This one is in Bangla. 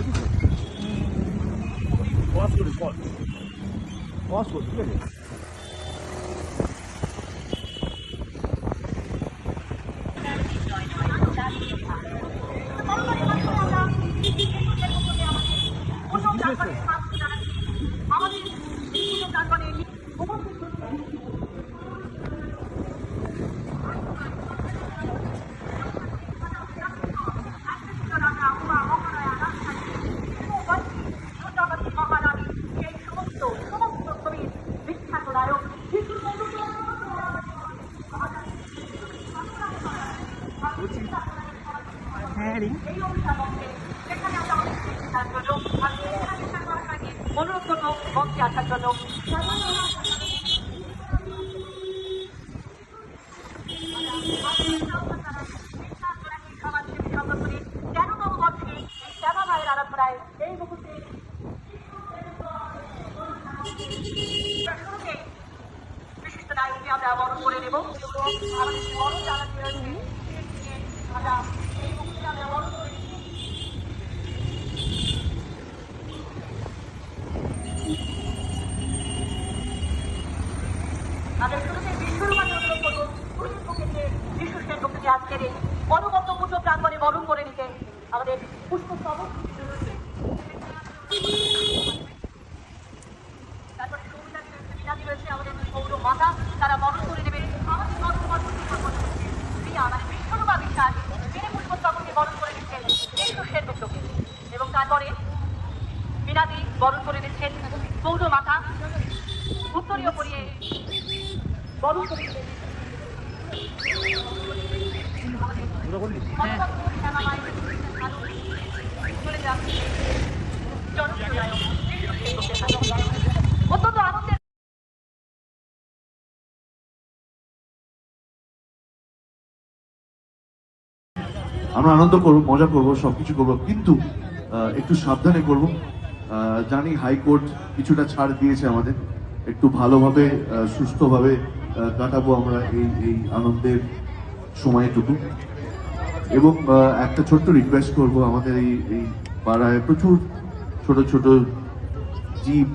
ঠিক আছে। অনুরোধ করবো মঞ্চে আসার জন্য। এই মুহূর্তে বিশিষ্ট নায়ককে আমরা বরণ করে নেব। আমাদের বড় জানাতে রয়েছে আমরা এই মুহূর্তে আমরা বরণ করে তাদের শুরুতে বিশ্বরূপাকে অনুরোধ করবো বিশ্ব সেনগুপ্তকে আজকের এই অনবদ্য পুজো প্রাঙ্গণে বরণ করে নিতে আমাদের পুষ্পস্তবক। তারপরে মিনাদি রয়েছে আমাদের পৌর মাতা, তারা বরণ করে নেবে আমাদের বিশ্বরূপা বিশ্বাস তিনি পুষ্পস্তবককে বরণ করে নিচ্ছেন বিশ্ব সেনগুপ্তকে, এবং তারপরে মিনাদি বরণ করে দিচ্ছেন পৌর মাতা উত্তরীয় পরিয়ে বরণ করে দিচ্ছেন। অত্যন্ত আনন্দের আমরা আনন্দ করবো, মজা করবো, সবকিছু করবো, কিন্তু একটু সাবধানে করবো। জানি হাইকোর্ট কিছুটা ছাড় দিয়েছে আমাদের, একটু ভালোভাবে সুস্থভাবে কাটাবো আমরা এই আনন্দের সময়টুকু। এবং একটা ছোট্ট রিকোয়েস্ট করবো, আমাদের এই পাড়ায় প্রচুর ছোট ছোট জীব